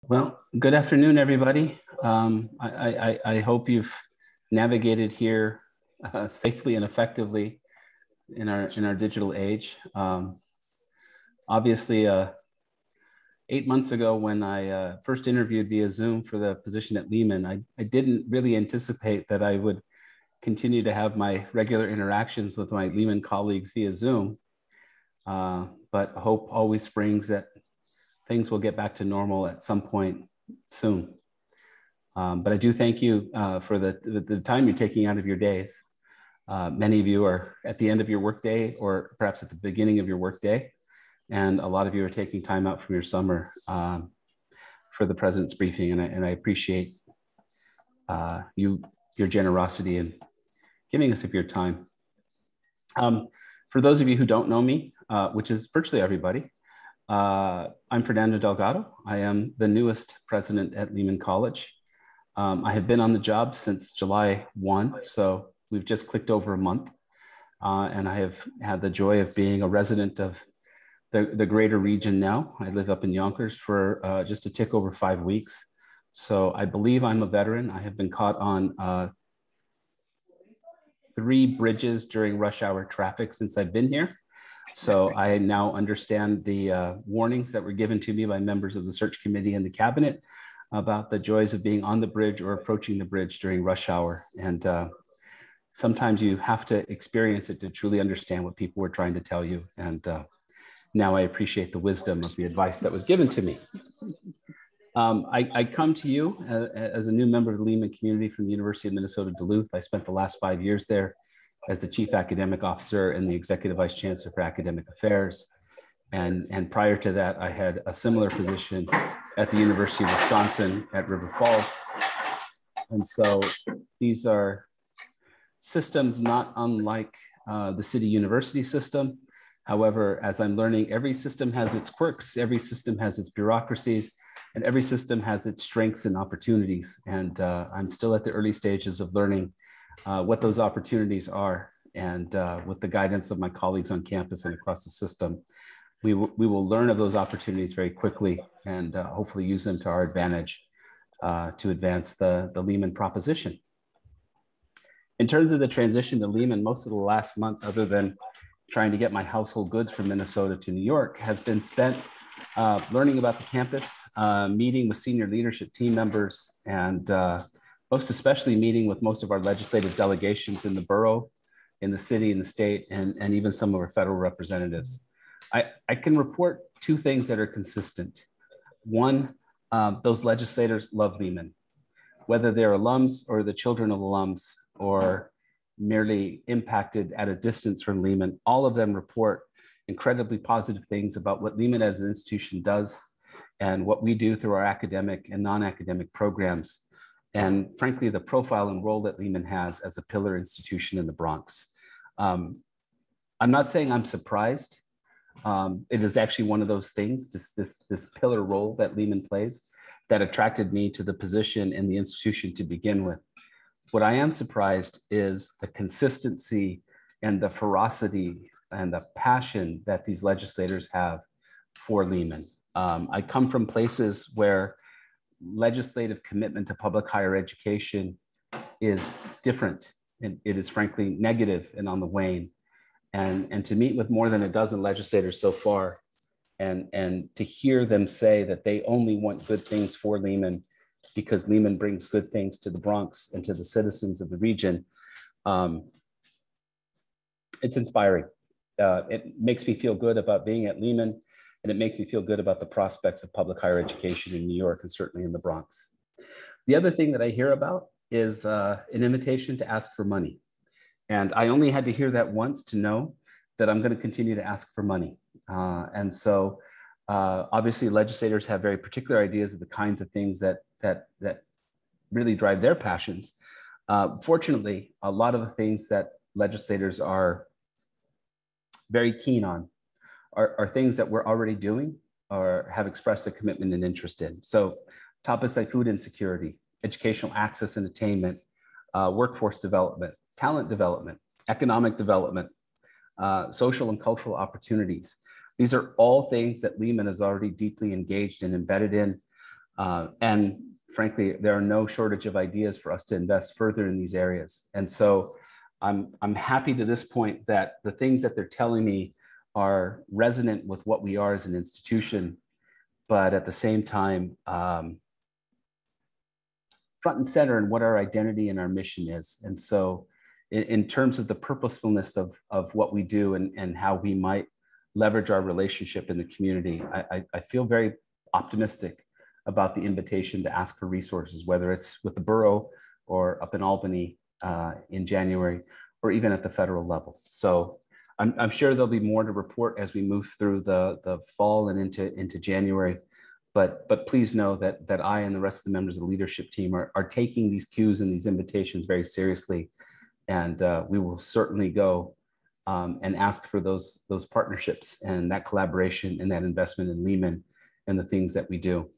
Well, good afternoon, everybody. I hope you've navigated here safely and effectively in our digital age. Obviously, 8 months ago, when I first interviewed via Zoom for the position at Lehman, I didn't really anticipate that I would continue to have my regular interactions with my Lehman colleagues via Zoom. But hope always springs that things will get back to normal at some point soon. But I do thank you for the time you're taking out of your days. Many of you are at the end of your workday or perhaps at the beginning of your workday. And a lot of you are taking time out from your summer for the President's briefing. And I appreciate your generosity in giving us of your time. For those of you who don't know me, which is virtually everybody, I'm Fernando Delgado. I am the newest president at Lehman College. I have been on the job since July 1, so we've just clicked over a month. And I have had the joy of being a resident of the greater region now. I live up in Yonkers for just a tick over 5 weeks. So I believe I'm a veteran. I have been caught on 3 bridges during rush hour traffic since I've been here. So I now understand the warnings that were given to me by members of the search committee and the cabinet about the joys of being on the bridge or approaching the bridge during rush hour. And sometimes you have to experience it to truly understand what people were trying to tell you. And now I appreciate the wisdom of the advice that was given to me. I come to you as a new member of the Lehman community from the University of Minnesota Duluth. I spent the last 5 years there as the Chief Academic Officer and the Executive Vice Chancellor for Academic Affairs. And prior to that, I had a similar position at the University of Wisconsin at River Falls. And so these are systems not unlike the city university system. However, as I'm learning, every system has its quirks, every system has its bureaucracies, and every system has its strengths and opportunities. And I'm still at the early stages of learning what those opportunities are. And with the guidance of my colleagues on campus and across the system, we will learn of those opportunities very quickly and hopefully use them to our advantage to advance the Lehman proposition. In terms of the transition to Lehman, most of the last month, other than trying to get my household goods from Minnesota to New York, has been spent learning about the campus, meeting with senior leadership team members, and most especially meeting with most of our legislative delegations in the borough, in the city, in the state, and even some of our federal representatives. I can report 2 things that are consistent. One, those legislators love Lehman, whether they're alums or the children of alums or merely impacted at a distance from Lehman. All of them report incredibly positive things about what Lehman as an institution does and what we do through our academic and non-academic programs. And frankly, the profile and role that Lehman has as a pillar institution in the Bronx. I'm not saying I'm surprised. It is actually one of those things, this pillar role that Lehman plays, that attracted me to the position in the institution to begin with. What I am surprised is the consistency and the ferocity and the passion that these legislators have for Lehman. I come from places where legislative commitment to public higher education is different. And it is frankly negative and on the wane. And to meet with more than a dozen legislators so far and to hear them say that they only want good things for Lehman because Lehman brings good things to the Bronx and to the citizens of the region, it's inspiring. It makes me feel good about being at Lehman, and it makes me feel good about the prospects of public higher education in New York and certainly in the Bronx. The other thing that I hear about is an invitation to ask for money. And I only had to hear that once to know that I'm going to continue to ask for money. And so obviously legislators have very particular ideas of the kinds of things that really drive their passions. Fortunately, a lot of the things that legislators are very keen on are things that we're already doing or have expressed a commitment and interest in. So topics like food insecurity, educational access and attainment, workforce development, talent development, economic development, social and cultural opportunities. These are all things that Lehman is already deeply engaged and embedded in. And frankly, there are no shortage of ideas for us to invest further in these areas. And so I'm happy to this point that the things that they're telling me are resonant with what we are as an institution, but at the same time, front and center in what our identity and our mission is. And so in terms of the purposefulness of what we do and how we might leverage our relationship in the community, I feel very optimistic about the invitation to ask for resources, whether it's with the borough or up in Albany in January, or even at the federal level. So I'm sure there'll be more to report as we move through the fall and into January. But please know that I and the rest of the members of the leadership team are taking these cues and these invitations very seriously. And we will certainly go and ask for those partnerships and that collaboration and that investment in Lehman and the things that we do.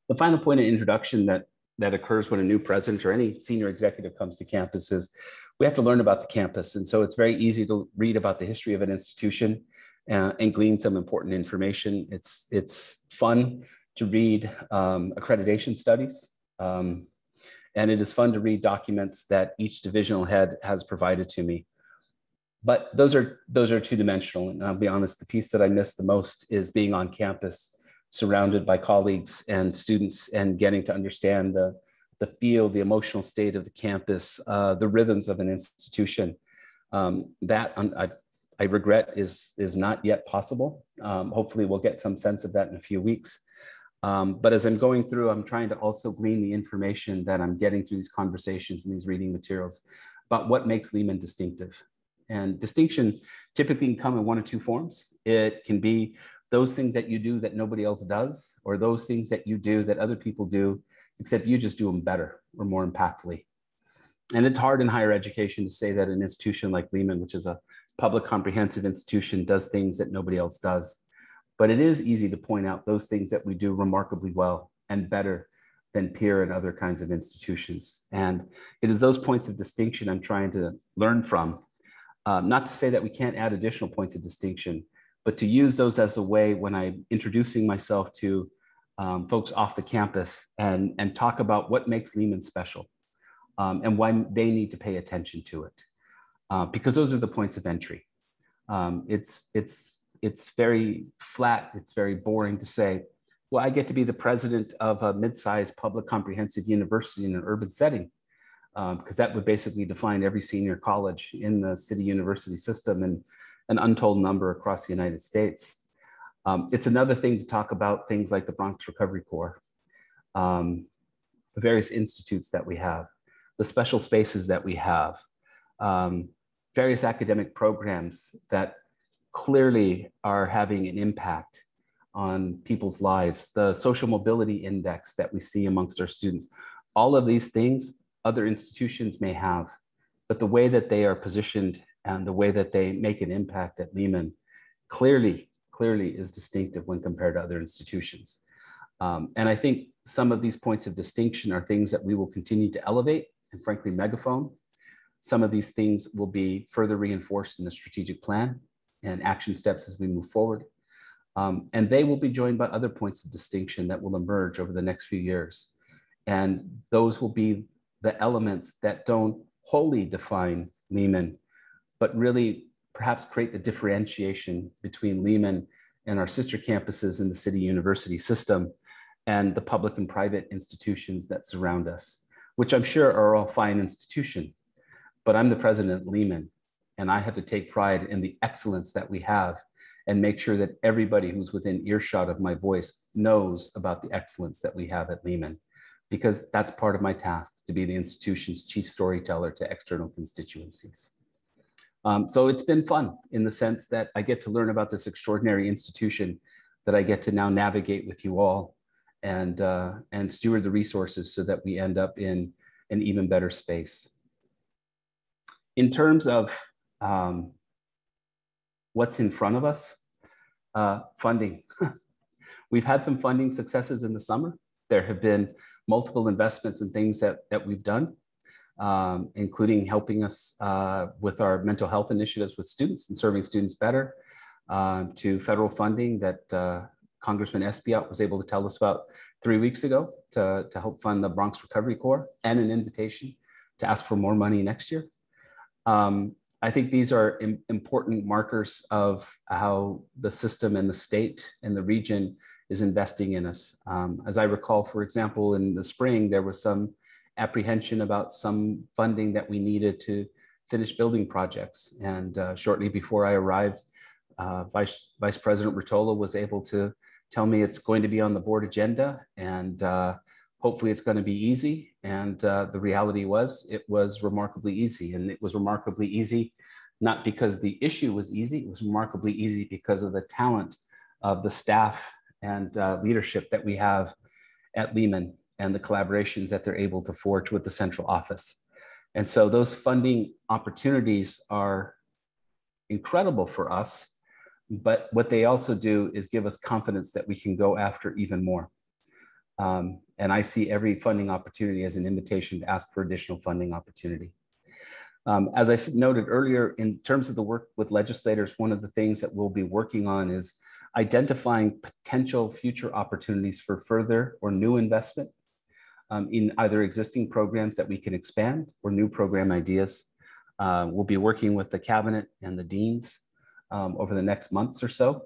The final point of introduction that occurs when a new president or any senior executive comes to campus is we have to learn about the campus. And so it's very easy to read about the history of an institution and glean some important information. It's fun to read accreditation studies. And it is fun to read documents that each divisional head has provided to me. But those are two-dimensional. And I'll be honest, the piece that I miss the most is being on campus, surrounded by colleagues and students, and getting to understand the feel, the emotional state of the campus, the rhythms of an institution. That I regret is not yet possible. Hopefully we'll get some sense of that in a few weeks. But as I'm going through, I'm trying to also glean the information that I'm getting through these conversations and these reading materials about what makes Lehman distinctive. And distinction typically can come in one of two forms. It can be those things that you do that nobody else does, or those things that you do that other people do, except you just do them better or more impactfully. And it's hard in higher education to say that an institution like Lehman, which is a public comprehensive institution, does things that nobody else does. But it is easy to point out those things that we do remarkably well and better than peer and other kinds of institutions. And it is those points of distinction I'm trying to learn from. Not to say that we can't add additional points of distinction, but to use those as a way when I'm introducing myself to folks off the campus and talk about what makes Lehman special and why they need to pay attention to it. Because those are the points of entry. It's very flat, it's very boring to say, well, I get to be the president of a mid-sized public comprehensive university in an urban setting, because that would basically define every senior college in the city university system and an untold number across the United States. It's another thing to talk about things like the Bronx Recovery Corps, the various institutes that we have, the special spaces that we have, various academic programs that clearly are having an impact on people's lives, the social mobility index that we see amongst our students. All of these things other institutions may have, but the way that they are positioned and the way that they make an impact at Lehman clearly is distinctive when compared to other institutions. And I think some of these points of distinction are things that we will continue to elevate and frankly megaphone. Some of these things will be further reinforced in the strategic plan and action steps as we move forward. And they will be joined by other points of distinction that will emerge over the next few years. And those will be the elements that don't wholly define Lehman, but really perhaps create the differentiation between Lehman and our sister campuses in the city university system and the public and private institutions that surround us, which I'm sure are all fine institutions. But I'm the president of Lehman, and I have to take pride in the excellence that we have and make sure that everybody who's within earshot of my voice knows about the excellence that we have at Lehman, because that's part of my task, to be the institution's chief storyteller to external constituencies. So it's been fun in the sense that I get to learn about this extraordinary institution that I get to now navigate with you all and steward the resources so that we end up in an even better space. In terms of what's in front of us, funding. We've had some funding successes in the summer. There have been multiple investments and things that we've done, including helping us with our mental health initiatives with students and serving students better, to federal funding that Congressman Esbiot was able to tell us about 3 weeks ago to help fund the Bronx Recovery Corps, and an invitation to ask for more money next year. I think these are important markers of how the system and the state and the region is investing in us. As I recall, for example, in the spring, there was some apprehension about some funding that we needed to finish building projects. And shortly before I arrived, Vice President Rotolo was able to tell me it's going to be on the board agenda, and hopefully it's going to be easy. And the reality was, it was remarkably easy. And it was remarkably easy, not because the issue was easy, it was remarkably easy because of the talent of the staff and leadership that we have at Lehman, and the collaborations that they're able to forge with the central office. And so those funding opportunities are incredible for us, but what they also do is give us confidence that we can go after even more. And I see every funding opportunity as an invitation to ask for additional funding opportunity. As I noted earlier, in terms of the work with legislators, one of the things that we'll be working on is identifying potential future opportunities for further or new investment in either existing programs that we can expand or new program ideas. We'll be working with the cabinet and the deans over the next months or so.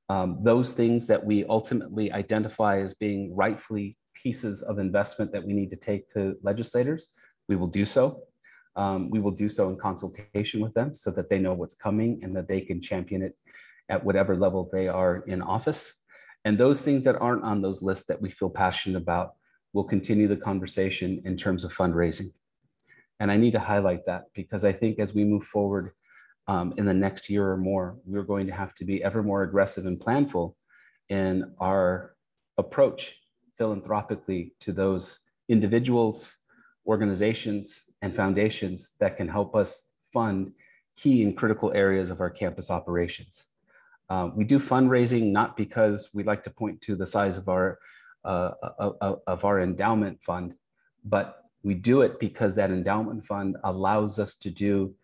Those things that we ultimately identify as being rightfully pieces of investment that we need to take to legislators, we will do so. We will do so in consultation with them so that they know what's coming and that they can champion it at whatever level they are in office. And those things that aren't on those lists that we feel passionate about, we'll continue the conversation in terms of fundraising. And I need to highlight that because I think as we move forward in the next year or more, we're going to have to be ever more aggressive and planful in our approach philanthropically to those individuals, organizations, and foundations that can help us fund key and critical areas of our campus operations. We do fundraising not because we like to point to the size of our endowment fund, but we do it because that endowment fund allows us to do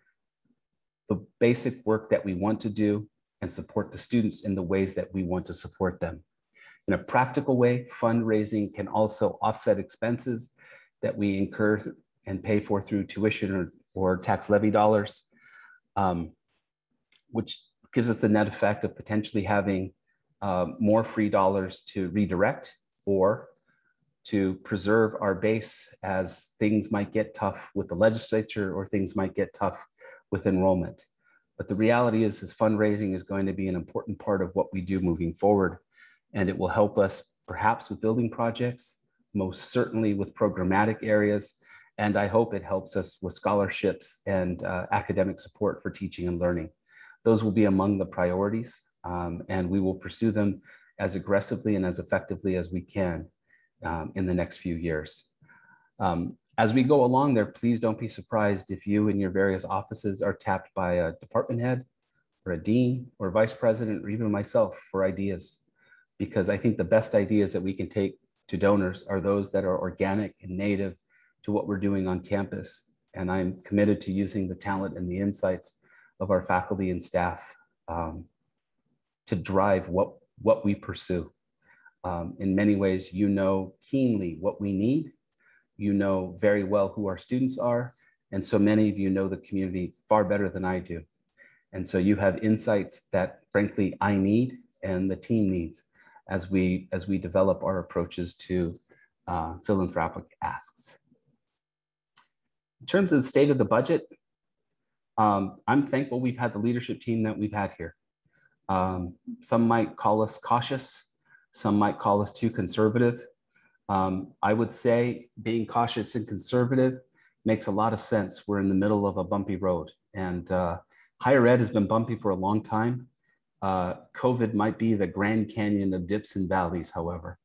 the basic work that we want to do and support the students in the ways that we want to support them. In a practical way, fundraising can also offset expenses that we incur and pay for through tuition or tax levy dollars, which gives us the net effect of potentially having more free dollars to redirect or to preserve our base as things might get tough with the legislature or things might get tough with enrollment. But the reality is fundraising is going to be an important part of what we do moving forward. And it will help us perhaps with building projects, most certainly with programmatic areas. And I hope it helps us with scholarships and academic support for teaching and learning. Those will be among the priorities, and we will pursue them as aggressively and as effectively as we can in the next few years. As we go along there, please don't be surprised if you and your various offices are tapped by a department head or a dean or vice president or even myself for ideas, because I think the best ideas that we can take to donors are those that are organic and native to what we're doing on campus. And I'm committed to using the talent and the insights of our faculty and staff to drive what we pursue. In many ways, you know keenly what we need. You know very well who our students are. And so many of you know the community far better than I do. And so you have insights that frankly I need and the team needs as we develop our approaches to philanthropic asks. In terms of the state of the budget, I'm thankful we've had the leadership team that we've had here. Some might call us cautious. Some might call us too conservative. I would say being cautious and conservative makes a lot of sense. We're in the middle of a bumpy road, and higher ed has been bumpy for a long time. COVID might be the Grand Canyon of dips and valleys, however.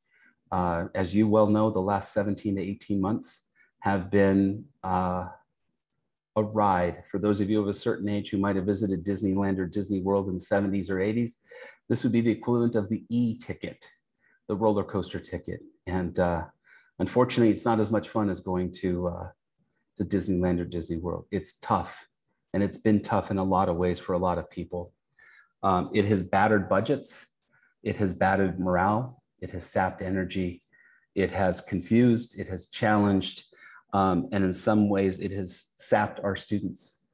As you well know, the last 17 to 18 months have been a ride. For those of you of a certain age who might have visited Disneyland or Disney World in the 70s or 80s, this would be the equivalent of the e-ticket, the roller coaster ticket. And unfortunately, it's not as much fun as going to Disneyland or Disney World. It's tough, and it's been tough in a lot of ways for a lot of people. It has battered budgets. It has battered morale. It has sapped energy. It has confused, it has challenged, and in some ways it has sapped our students.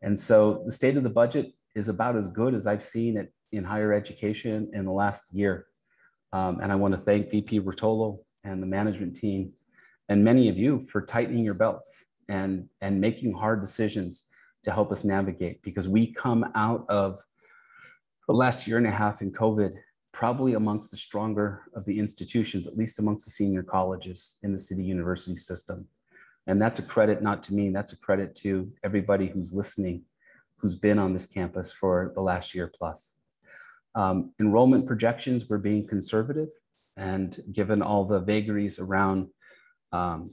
And so the state of the budget is about as good as I've seen it in higher education in the last year. And I want to thank VP Rotolo and the management team and many of you for tightening your belts and making hard decisions to help us navigate, because we come out of the last year and a half in COVID probably amongst the stronger of the institutions, at least amongst the senior colleges in the city university system. And that's a credit not to me, that's a credit to everybody who's listening, who's been on this campus for the last year plus. Enrollment projections, we're being conservative, and given all the vagaries around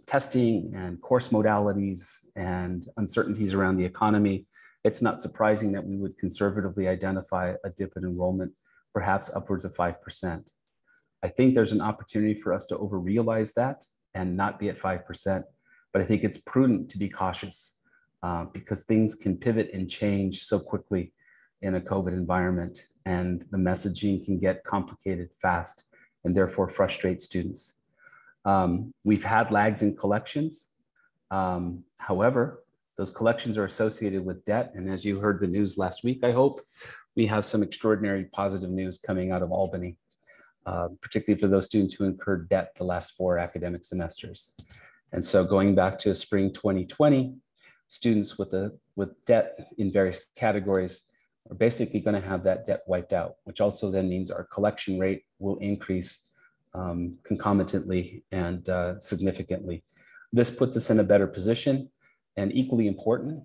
testing and course modalities and uncertainties around the economy, it's not surprising that we would conservatively identify a dip in enrollment, perhaps upwards of 5%. I think there's an opportunity for us to over-realize that and not be at 5%, but I think it's prudent to be cautious because things can pivot and change so quickly in a COVID environment, and the messaging can get complicated fast and therefore frustrate students. We've had lags in collections. However, those collections are associated with debt. And as you heard the news last week, I hope, we have some extraordinary positive news coming out of Albany, particularly for those students who incurred debt the last 4 academic semesters. And so going back to spring 2020, students with debt in various categories are basically going to have that debt wiped out, which also then means our collection rate will increase concomitantly and significantly. This puts us in a better position, and equally important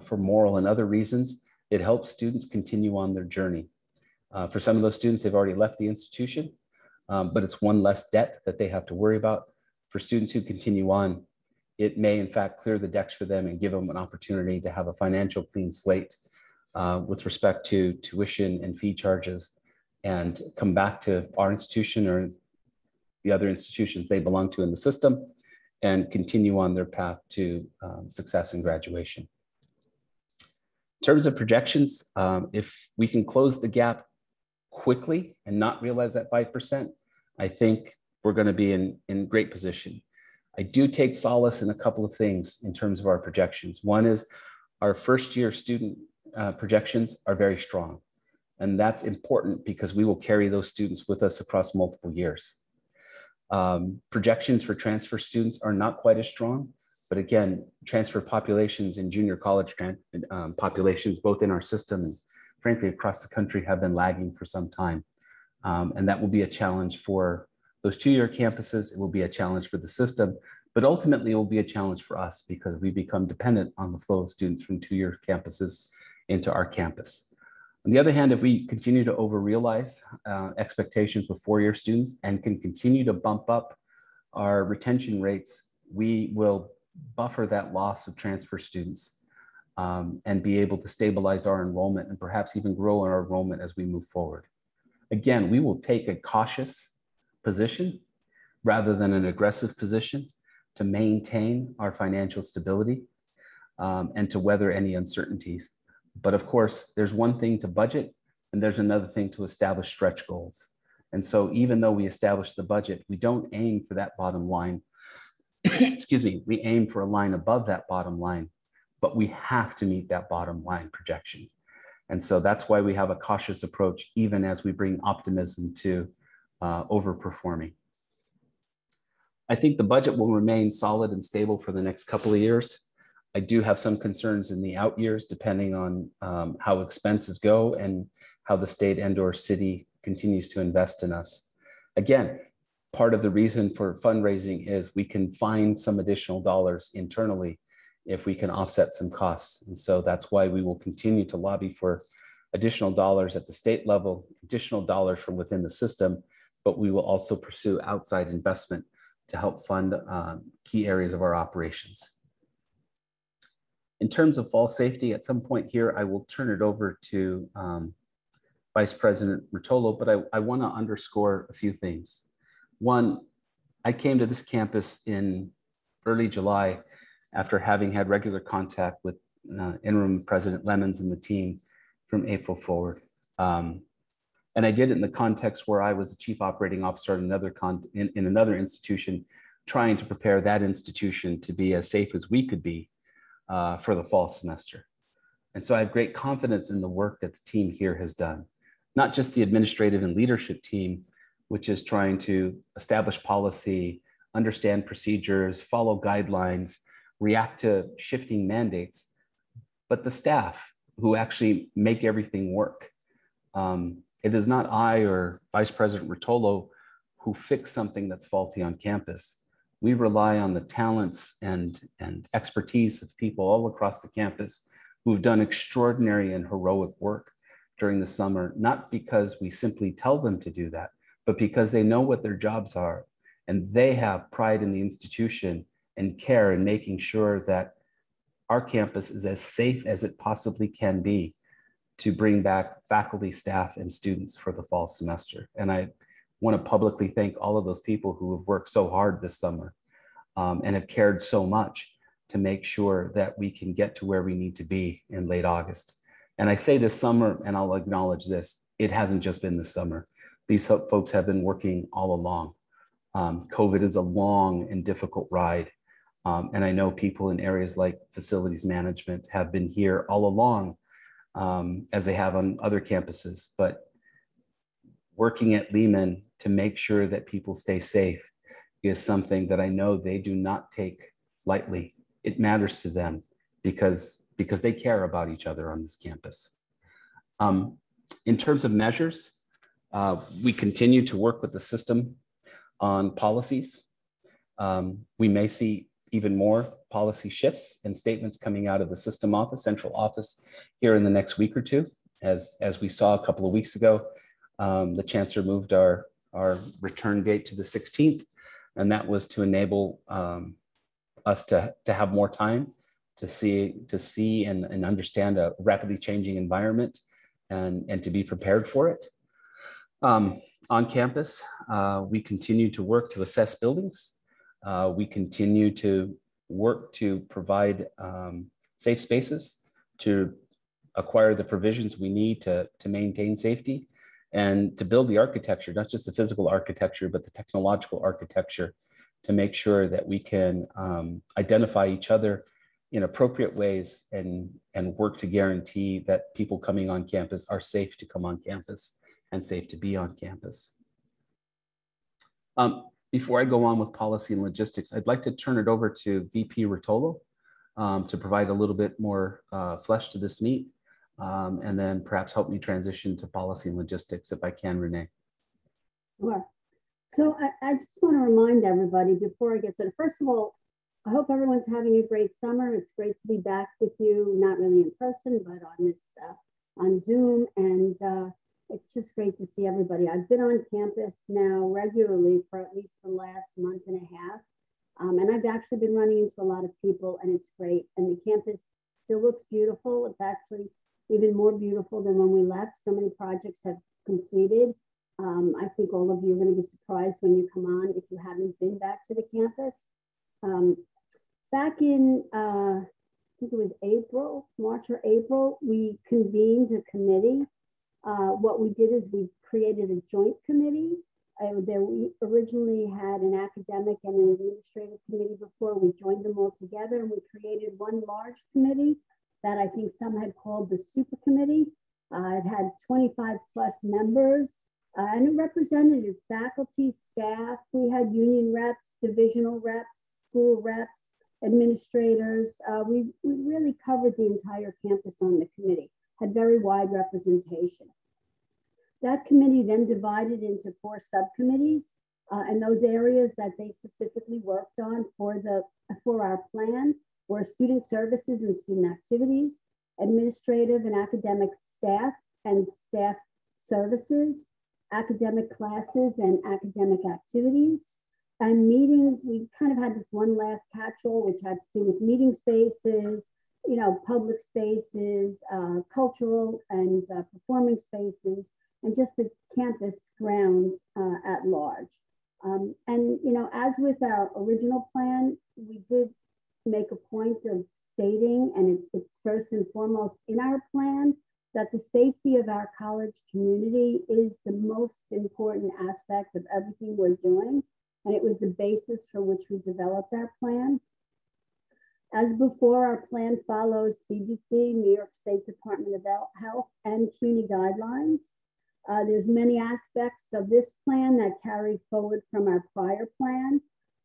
for moral and other reasons, it helps students continue on their journey. For some of those students, they've already left the institution, but it's one less debt that they have to worry about. For students who continue on, it may in fact clear the decks for them and give them an opportunity to have a financial clean slate with respect to tuition and fee charges, and come back to our institution or the other institutions they belong to in the system and continue on their path to success and graduation. In terms of projections, if we can close the gap quickly and not realize that 5%, I think we're going to be in great position. I do take solace in a couple of things in terms of our projections. One is our first year student projections are very strong. And that's important because we will carry those students with us across multiple years. Projections for transfer students are not quite as strong, but again, transfer populations and junior college populations, both in our system and frankly across the country, have been lagging for some time. And that will be a challenge for those 2-year campuses. It will be a challenge for the system, but ultimately it will be a challenge for us because we become dependent on the flow of students from 2-year campuses into our campus. On the other hand, if we continue to over-realize expectations with 4-year students and can continue to bump up our retention rates, we will buffer that loss of transfer students and be able to stabilize our enrollment and perhaps even grow our enrollment as we move forward. Again, we will take a cautious position rather than an aggressive position to maintain our financial stability and to weather any uncertainties. But of course, there's one thing to budget and there's another thing to establish stretch goals. And so even though we establish the budget, we don't aim for that bottom line. Excuse me, we aim for a line above that bottom line, but we have to meet that bottom line projection. And so that's why we have a cautious approach, even as we bring optimism to overperforming. I think the budget will remain solid and stable for the next couple of years. I do have some concerns in the out years, depending on how expenses go and how the state and/or city continues to invest in us. Again, part of the reason for fundraising is we can find some additional dollars internally if we can offset some costs. And so that's why we will continue to lobby for additional dollars at the state level, additional dollars from within the system, but we will also pursue outside investment to help fund key areas of our operations. In terms of fall safety, at some point here, I will turn it over to Vice President Rotolo, but I want to underscore a few things. One, I came to this campus in early July after having had regular contact with interim President Lemons and the team from April forward. And I did it in the context where I was the chief operating officer in another institution, trying to prepare that institution to be as safe as we could be for the fall semester. And so I have great confidence in the work that the team here has done, not just the administrative and leadership team, which is trying to establish policy, understand procedures, follow guidelines, react to shifting mandates, but the staff who actually make everything work. It is not I or Vice President Rotolo who fix something that's faulty on campus. We rely on the talents and expertise of people all across the campus who've done extraordinary and heroic work during the summer, not because we simply tell them to do that, but because they know what their jobs are and they have pride in the institution and care in making sure that our campus is as safe as it possibly can be to bring back faculty, staff, and students for the fall semester. And I want to publicly thank all of those people who have worked so hard this summer and have cared so much to make sure that we can get to where we need to be in late August. And I say this summer, and I'll acknowledge this, it hasn't just been this summer. These folks have been working all along. COVID is a long and difficult ride. And I know people in areas like facilities management have been here all along, as they have on other campuses. But working at Lehman to make sure that people stay safe is something that I know they do not take lightly. It matters to them because they care about each other on this campus. In terms of measures, we continue to work with the system on policies. We may see even more policy shifts and statements coming out of the system office, central office here in the next week or two. As we saw a couple of weeks ago, the chancellor moved our return date to the 16th, and that was to enable us to have more time to see and understand a rapidly changing environment and to be prepared for it. On campus, we continue to work to assess buildings. We continue to work to provide safe spaces, to acquire the provisions we need to maintain safety and to build the architecture, not just the physical architecture, but the technological architecture to make sure that we can identify each other in appropriate ways and work to guarantee that people coming on campus are safe to come on campus and safe to be on campus. Before I go on with policy and logistics, I'd like to turn it over to VP Rotolo to provide a little bit more flesh to this meet, and then perhaps help me transition to policy and logistics if I can, Rene. Sure. So I just want to remind everybody before I get started, first of all, I hope everyone's having a great summer. It's great to be back with you, not really in person, but on Zoom, and it's just great to see everybody. I've been on campus now regularly for at least the last month and a half. And I've actually been running into a lot of people, and it's great. And the campus still looks beautiful. It's actually even more beautiful than when we left. So many projects have completed. I think all of you are going to be surprised when you come on if you haven't been back to the campus. Back in, I think it was March or April, we convened a committee. What we did is we created a joint committee. We originally had an academic and an administrative committee before. We joined them all together and we created one large committee that I think some had called the super committee. It had 25 plus members and it represented faculty, staff. We had union reps, divisional reps, school reps, administrators. We really covered the entire campus on the committee, had very wide representation. That committee then divided into 4 subcommittees, and those areas that they specifically worked on for our plan were student services and student activities, administrative and academic staff and staff services, academic classes and academic activities, and meetings. We kind of had this one last catch-all, which had to do with meeting spaces, public spaces, cultural and performing spaces, and just the campus grounds at large. As with our original plan, we did make a point of stating, and it's first and foremost in our plan, that the safety of our college community is the most important aspect of everything we're doing, and it was the basis for which we developed our plan. As before, our plan follows CDC, New York State Department of Health, and CUNY guidelines. There's many aspects of this plan that carry forward from our prior plan.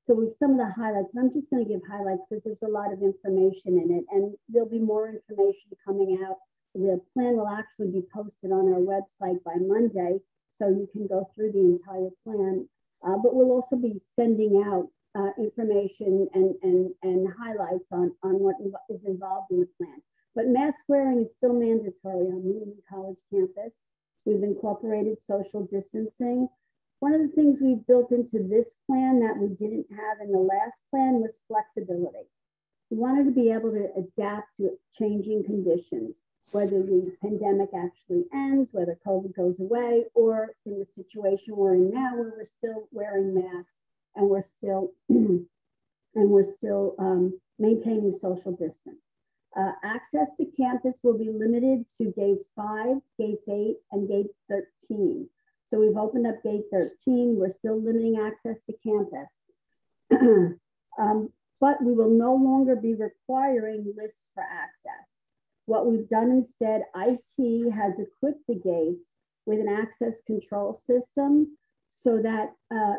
So with some of the highlights, and I'm just going to give highlights because there's a lot of information in it, and there'll be more information coming out. The plan will actually be posted on our website by Monday, so you can go through the entire plan. But we'll also be sending out information and highlights on what is involved in the plan. But mask wearing is still mandatory on Lehman College campus. We've incorporated social distancing. One of the things we've built into this plan that we didn't have in the last plan was flexibility. We wanted to be able to adapt to changing conditions, whether the pandemic actually ends, whether COVID goes away, or in the situation we're in now where we're still wearing masks and we're still maintaining social distance. Access to campus will be limited to gates 5, gates 8, and gate 13. So we've opened up gate 13. We're still limiting access to campus. But we will no longer be requiring lists for access. What we've done instead, IT has equipped the gates with an access control system so that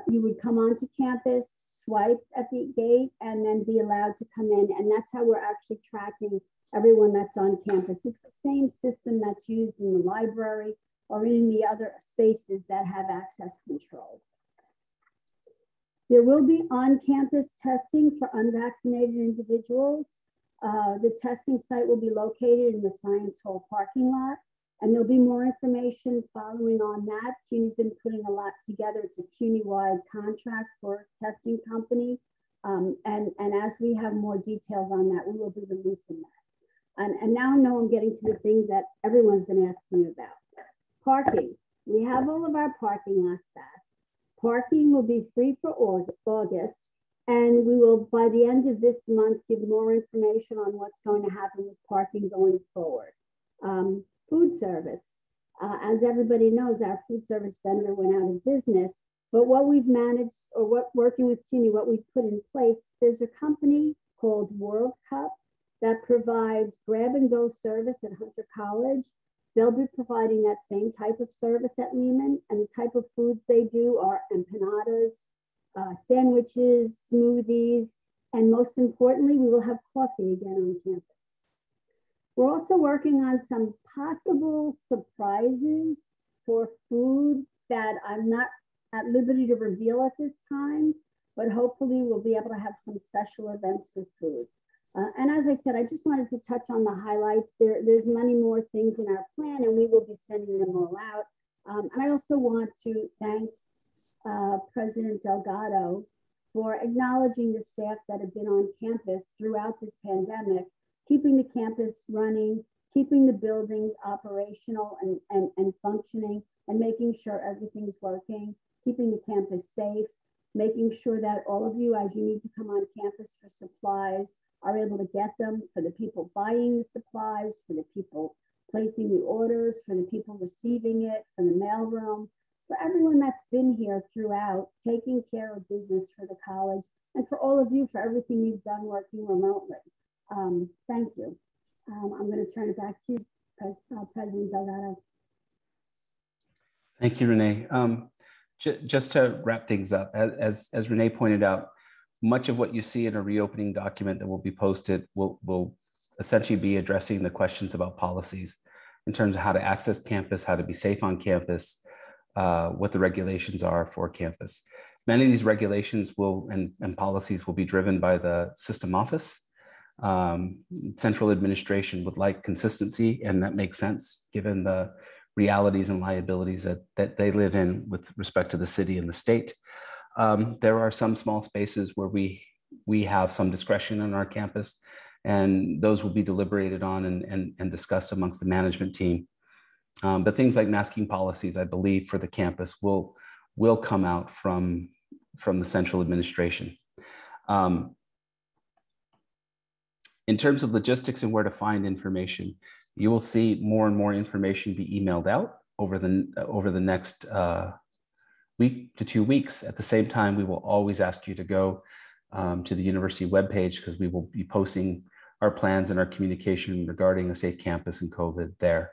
you would come onto campus, swipe at the gate, and then be allowed to come in. And that's how we're actually tracking everyone that's on campus. It's the same system that's used in the library or in the other spaces that have access control. There will be on-campus testing for unvaccinated individuals. The testing site will be located in the Science Hall parking lot, and there'll be more information following on that. CUNY's been putting a lot together. It's a CUNY-wide contract for a testing company. And as we have more details on that, we will be releasing that. And now I know I'm getting to the things that everyone's been asking me about. Parking. We have all of our parking lots back. Parking will be free for August, and we will, by the end of this month, give more information on what's going to happen with parking going forward. Food service. As everybody knows, our food service vendor went out of business, but what we've managed, or what working with CUNY, what we've put in place, there's a company called World Cup that provides grab-and-go service at Hunter College. They'll be providing that same type of service at Lehman, and the type of foods they do are empanadas, sandwiches, smoothies, and most importantly, we will have coffee again on campus. We're also working on some possible surprises for food that I'm not at liberty to reveal at this time, but hopefully we'll be able to have some special events with food. And as I said, I just wanted to touch on the highlights. There's many more things in our plan, and we will be sending them all out. And I also want to thank President Delgado for acknowledging the staff that have been on campus throughout this pandemic, keeping the campus running, keeping the buildings operational and functioning, and making sure everything's working, keeping the campus safe, making sure that all of you, as you need to come on campus for supplies, are able to get them, for the people buying the supplies, for the people placing the orders, for the people receiving it, for the mailroom, for everyone that's been here throughout, taking care of business for the college, and for all of you for everything you've done working remotely. Thank you. I'm going to turn it back to you, President Delgado. Thank you, Rene. Just to wrap things up, as Rene pointed out, much of what you see in a reopening document that will be posted will essentially be addressing the questions about policies in terms of how to access campus, how to be safe on campus, what the regulations are for campus. Many of these regulations and policies will be driven by the system office. Central administration would like consistency, and that makes sense given the realities and liabilities that they live in with respect to the city and the state. There are some small spaces where we have some discretion on our campus, and those will be deliberated on and discussed amongst the management team. But things like masking policies, I believe, for the campus will come out from the central administration. In terms of logistics and where to find information, You will see more and more information be emailed out over the next week to 2 weeks. At the same time, we will always ask you to go to the university webpage, because we will be posting our plans and our communication regarding a safe campus and COVID there.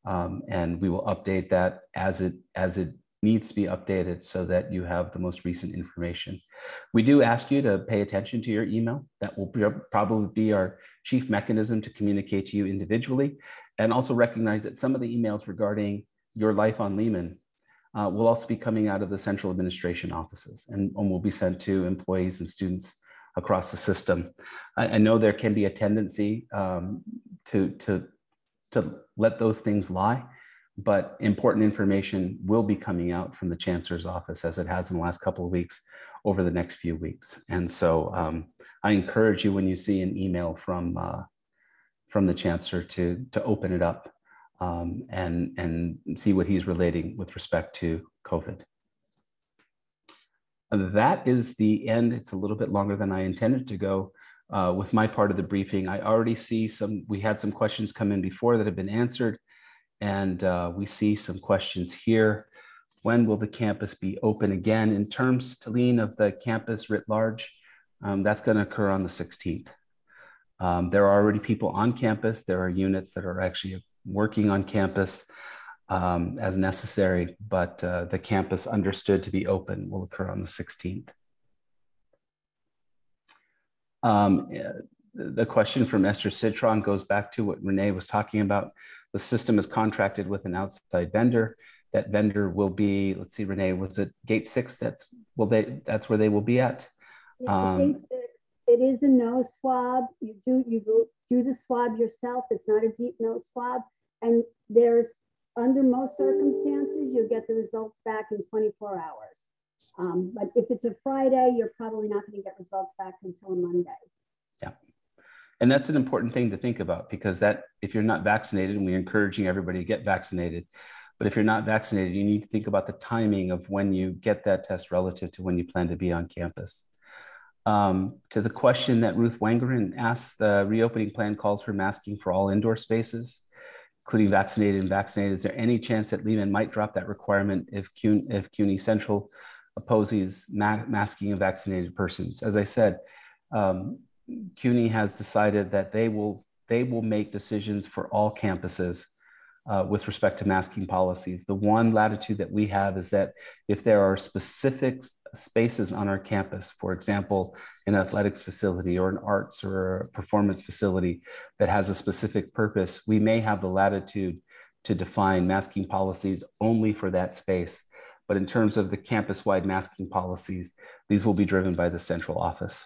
And we will update that as it needs to be updated so that you have the most recent information. We do ask you to pay attention to your email. That will probably be our chief mechanism to communicate to you individually, and also recognize that some of the emails regarding your life on Lehman will also be coming out of the central administration offices and will be sent to employees and students across the system. I know there can be a tendency to let those things lie, but important information will be coming out from the Chancellor's office, as it has in the last couple of weeks, over the next few weeks. And so I encourage you, when you see an email from the Chancellor, to open it up and see what he's relating with respect to COVID. That is the end. It's a little bit longer than I intended to go with my part of the briefing. I already see we had some questions come in before that have been answered, and we see some questions here. When will the campus be open again? In terms, Talene, of the campus writ large, that's going to occur on the 16th. There are already people on campus. There are units that are actually working on campus as necessary, but the campus understood to be open will occur on the 16th. The question from Esther Citron goes back to what Rene was talking about. The system is contracted with an outside vendor. That vendor will be, let's see, Rene, was it Gate 6? That's where they will be at? Yeah, Gate 6. It is a nose swab. You do the swab yourself. It's not a deep nose swab. And under most circumstances, you'll get the results back in 24 hours. But if it's a Friday, you're probably not going to get results back until Monday. Yeah. And that's an important thing to think about, because if you're not vaccinated, and we're encouraging everybody to get vaccinated, but if you're not vaccinated, you need to think about the timing of when you get that test relative to when you plan to be on campus. To the question that Ruth Wangerin asked, the reopening plan calls for masking for all indoor spaces, including vaccinated and vaccinated. Is there any chance that Lehman might drop that requirement if CUNY Central opposes masking of vaccinated persons? As I said, CUNY has decided that they will make decisions for all campuses with respect to masking policies. The one latitude that we have is that if there are specific spaces on our campus, for example, an athletics facility or an arts or a performance facility that has a specific purpose, we may have the latitude to define masking policies only for that space. But in terms of the campus-wide masking policies, these will be driven by the central office.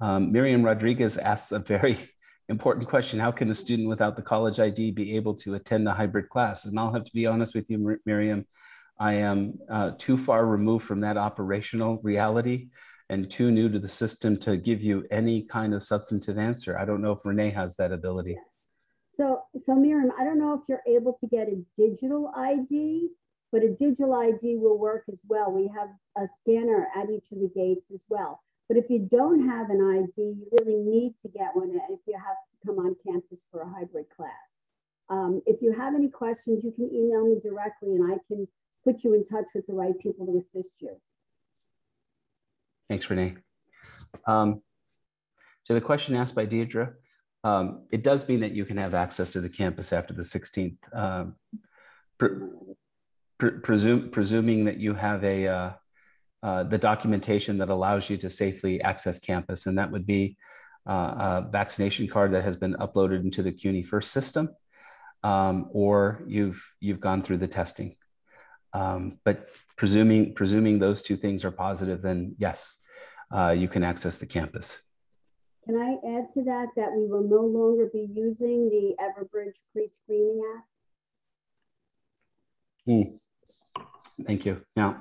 Miriam Rodriguez asks a very important question. How can a student without the college ID be able to attend a hybrid class? And I'll have to be honest with you, Miriam, I am too far removed from that operational reality and too new to the system to give you any kind of substantive answer. I don't know if Rene has that ability. So Miriam, I don't know if you're able to get a digital ID, but a digital ID will work as well. We have a scanner at each of the gates as well. But if you don't have an ID, you really need to get one if you have to come on campus for a hybrid class. If you have any questions, you can email me directly and I can put you in touch with the right people to assist you. Thanks, Rene. To the question asked by Deidre, it does mean that you can have access to the campus after the 16th, presuming that you have the documentation that allows you to safely access campus, and that would be a vaccination card that has been uploaded into the CUNY First system, or you've gone through the testing. But presuming those two things are positive, then yes, you can access the campus. Can I add to that we will no longer be using the Everbridge pre-screening app? Thank you. Now,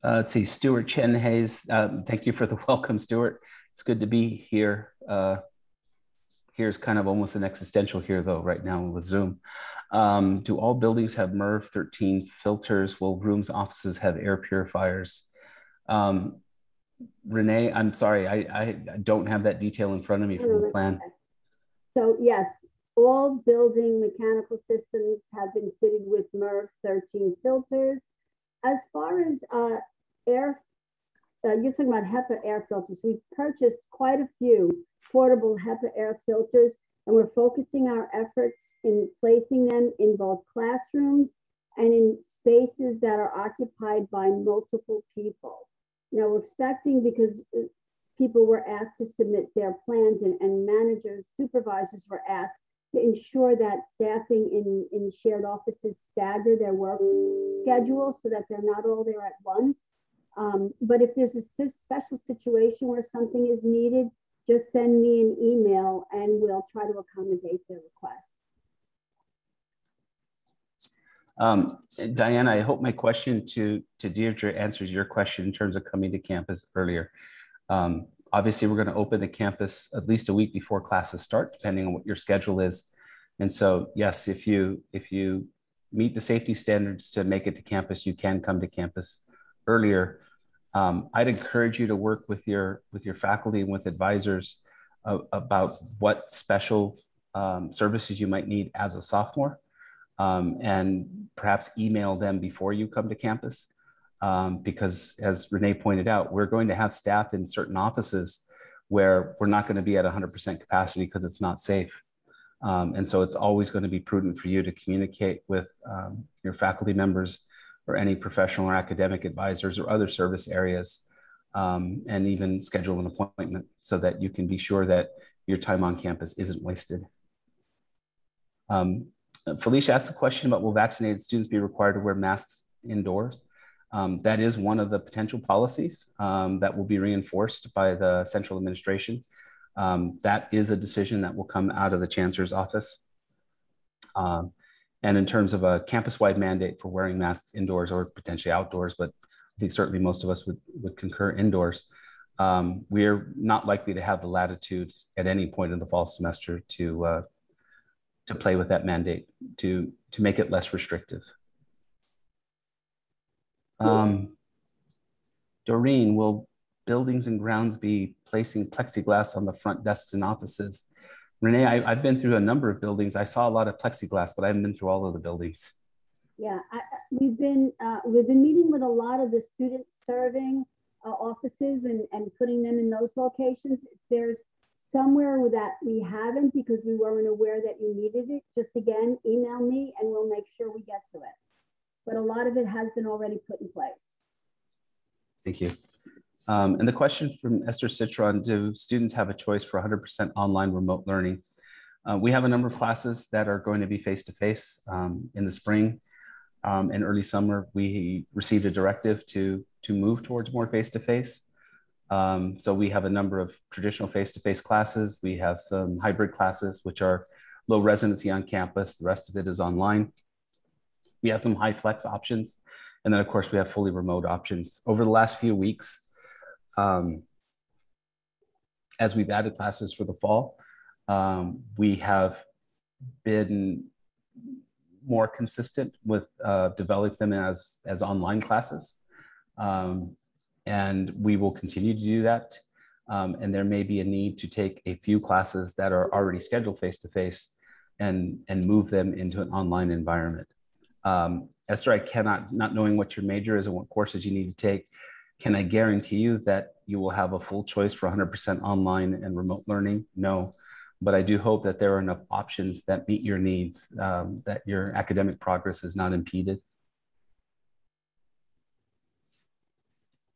let's see, Stuart Chen Hayes. Thank you for the welcome, Stuart. It's good to be here. Here's kind of almost an existential here, though, right now with Zoom. Do all buildings have MERV 13 filters? Will rooms, offices have air purifiers? Um, Renee, I'm sorry, I don't have that detail in front of me from the plan. Okay. So yes, all building mechanical systems have been fitted with MERV 13 filters. As far as air, you're talking about HEPA air filters. We've purchased quite a few portable HEPA air filters, and we're focusing our efforts in placing them in both classrooms and in spaces that are occupied by multiple people. Now we're expecting, because people were asked to submit their plans, and managers, supervisors were asked to ensure that staffing in shared offices stagger their work schedule so that they're not all there at once. But if there's a special situation where something is needed, just send me an email and we'll try to accommodate their request. Diana, I hope my question to Deirdre answers your question in terms of coming to campus earlier. Obviously, we're going to open the campus at least a week before classes start, depending on what your schedule is. And so, yes, if you meet the safety standards to make it to campus, you can come to campus earlier. I'd encourage you to work with your faculty and with advisors about what special services you might need as a sophomore, and perhaps email them before you come to campus. Because as Renee pointed out, we're going to have staff in certain offices where we're not going to be at 100% capacity because it's not safe. And so it's always going to be prudent for you to communicate with your faculty members or any professional or academic advisors or other service areas, and even schedule an appointment so that you can be sure that your time on campus isn't wasted. Felicia asked a question about, will vaccinated students be required to wear masks indoors? That is one of the potential policies that will be reinforced by the central administration. That is a decision that will come out of the chancellor's office. And in terms of a campus-wide mandate for wearing masks indoors or potentially outdoors, but I think certainly most of us would concur indoors, we're not likely to have the latitude at any point in the fall semester to play with that mandate, to make it less restrictive. Doreen, will buildings and grounds be placing plexiglass on the front desks and offices? Renee, I've been through a number of buildings. I saw a lot of plexiglass, but I haven't been through all of the buildings. Yeah, we've been meeting with a lot of the student serving offices and putting them in those locations. If there's somewhere that we haven't because we weren't aware that you needed it, just again, email me and we'll make sure we get to it. But a lot of it has been already put in place. Thank you. And the question from Esther Citron, do students have a choice for 100% online remote learning? We have a number of classes that are going to be face-to-face in the spring and early summer. We received a directive to move towards more face-to-face. So we have a number of traditional face-to-face classes. We have some hybrid classes, which are low residency on campus. The rest of it is online. We have some high flex options. And then of course we have fully remote options. Over the last few weeks, as we've added classes for the fall, we have been more consistent with developing them as online classes. And we will continue to do that. And there may be a need to take a few classes that are already scheduled face-to-face and move them into an online environment. Esther, I cannot, not knowing what your major is and what courses you need to take, can I guarantee you that you will have a full choice for 100% online and remote learning? No, but I do hope that there are enough options that meet your needs, that your academic progress is not impeded.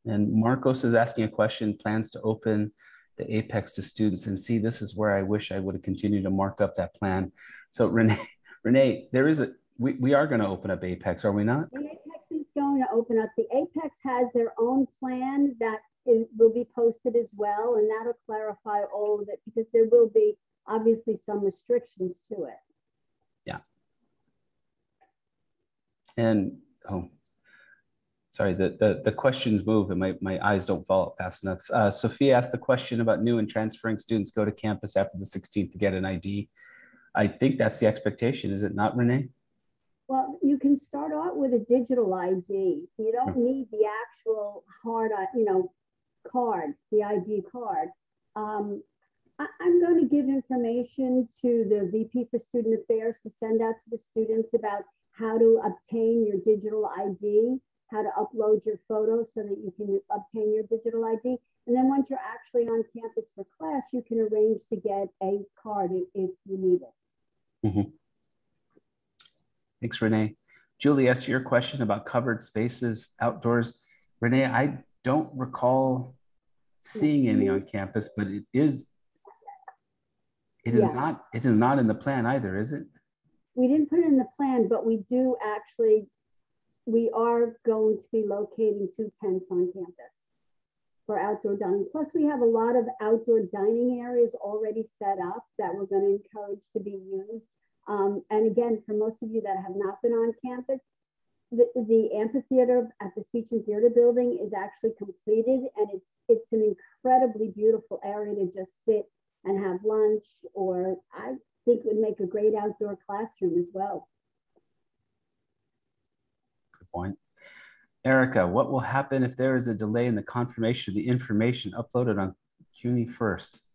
And Marcos is asking a question, plans to open the Apex to students. And see, this is where I wish I would have continued to mark up that plan. So Renee, there is we are going to open up Apex, are we not? The Apex is going to open up. The Apex has their own plan that will be posted as well, and that'll clarify all of it because there will be obviously some restrictions to it. Yeah. And oh, sorry, the questions move and my eyes don't follow fast enough. Sophia asked the question about new and transferring students go to campus after the 16th to get an ID. I think that's the expectation, is it not, Renee? Well, you can can start out with a digital ID. You don't need the actual hard, card, the ID card. I'm going to give information to the VP for Student Affairs to send out to the students about how to obtain your digital ID, how to upload your photo so that you can obtain your digital ID. And then once you're actually on campus for class, you can arrange to get a card if you need it. Mm-hmm. Thanks, Renee. Julie, as to your question about covered spaces outdoors, Renee, I don't recall seeing any on campus, but it is not in the plan either, is it? We didn't put it in the plan, but we are going to be locating 2 tents on campus for outdoor dining. Plus, we have a lot of outdoor dining areas already set up that we're going to encourage to be used. And again, for most of you that have not been on campus, the amphitheater at the Speech and Theater Building is actually completed, and it's an incredibly beautiful area to just sit and have lunch, or I think would make a great outdoor classroom as well. Good point. Erica, what will happen if there is a delay in the confirmation of the information uploaded on CUNY first?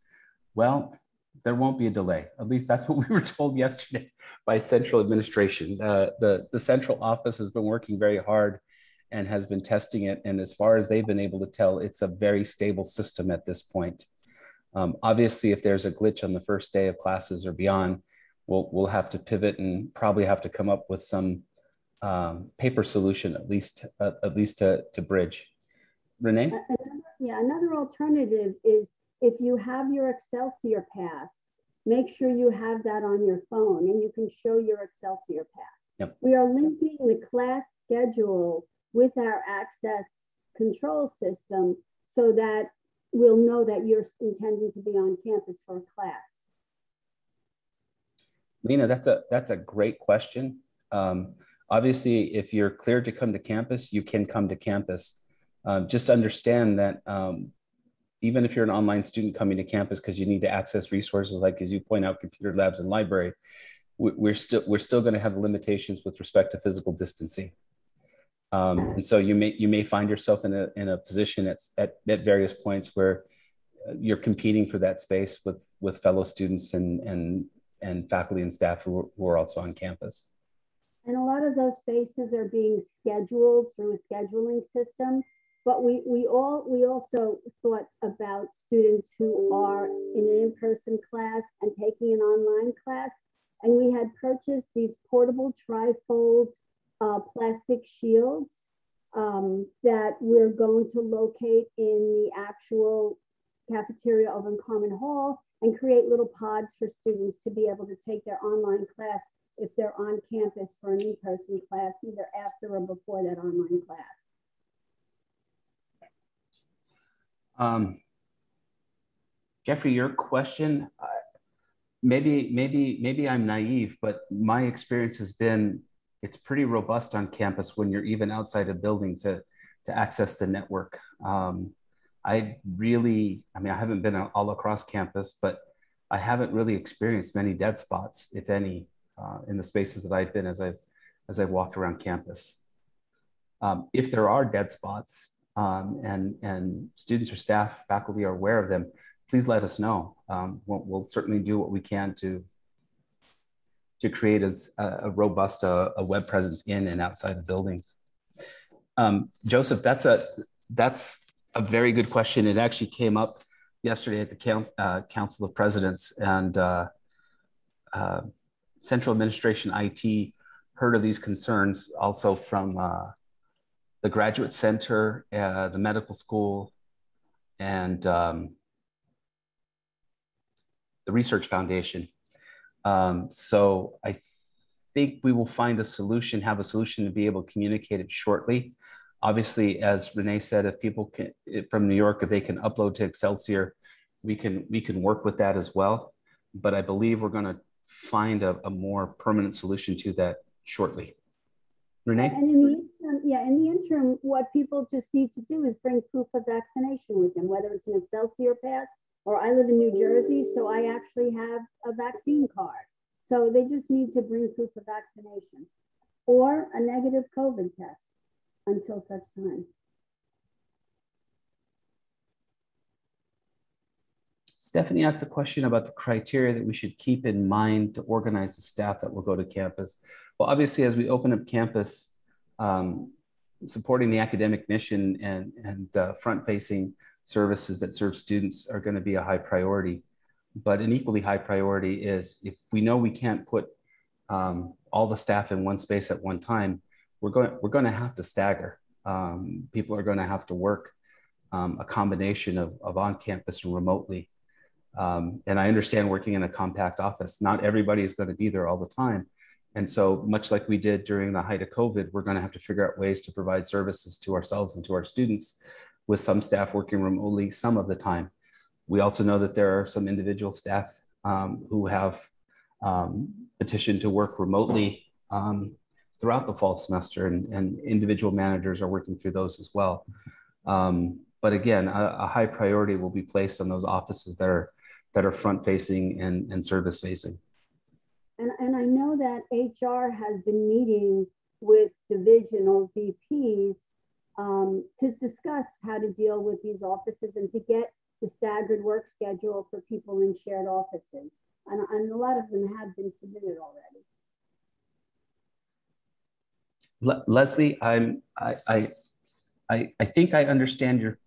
Well, there won't be a delay. At least that's what we were told yesterday by central administration. The central office has been working very hard and has been testing it. And as far as they've been able to tell, it's a very stable system at this point. Obviously, if there's a glitch on the first day of classes or beyond, we'll have to pivot and probably have to come up with some paper solution, at least to bridge. Renee? Another alternative is if you have your Excelsior Pass, make sure you have that on your phone and you can show your Excelsior Pass. Yep. We are linking the class schedule with our access control system so that we'll know that you're intending to be on campus for a class. Lena, that's a great question. Obviously, if you're cleared to come to campus, you can come to campus. Just understand that even if you're an online student coming to campus because you need to access resources like, as you point out, computer labs and library, we're still going to have limitations with respect to physical distancing. And so you may find yourself in a position at various points where you're competing for that space with fellow students and faculty and staff who are also on campus. And a lot of those spaces are being scheduled through a scheduling system. But we also thought about students who are in an in-person class and taking an online class. And we had purchased these portable trifold plastic shields that we're going to locate in the actual cafeteria over in Carmen Hall and create little pods for students to be able to take their online class if they're on campus for an in-person class, either after or before that online class. Jeffrey, your question, maybe I'm naive, but my experience has been it's pretty robust on campus when you're even outside a building to access the network. I haven't been all across campus, but I haven't really experienced many dead spots, if any, in the spaces that I've been as I've walked around campus. If there are dead spots, and students or staff, faculty are aware of them, please let us know. We'll certainly do what we can to create a robust web presence in and outside the buildings. Joseph, that's a very good question. It actually came up yesterday at the Council of Presidents, and Central Administration IT heard of these concerns also from the Graduate Center, the medical school, and the Research Foundation. So I think we will find have a solution to be able to communicate it shortly. Obviously, as Renee said, if people from New York, if they can upload to Excelsior, we can work with that as well. But I believe we're going to find a more permanent solution to that shortly. Renee? And in the interim, what people just need to do is bring proof of vaccination with them, whether it's an Excelsior Pass, or I live in New Jersey, so I actually have a vaccine card. So they just need to bring proof of vaccination. or a negative COVID test until such time. Stephanie asked a question about the criteria that we should keep in mind to organize the staff that will go to campus. Well, obviously, as we open up campus, supporting the academic mission and front-facing services that serve students are going to be a high priority. But an equally high priority is if we know we can't put all the staff in one space at one time, we're going to have to stagger. People are going to have to work a combination of on campus and remotely. And I understand working in a compact office, not everybody is going to be there all the time. And so much like we did during the height of COVID, we're going to have to figure out ways to provide services to ourselves and to our students, with some staff working remotely some of the time. We also know that there are some individual staff who have petitioned to work remotely throughout the fall semester, and individual managers are working through those as well. But again, a high priority will be placed on those offices that are front-facing and service-facing. And I know that HR has been meeting with divisional VPs to discuss how to deal with these offices and to get the staggered work schedule for people in shared offices. And a lot of them have been submitted already. Leslie, I think I understand your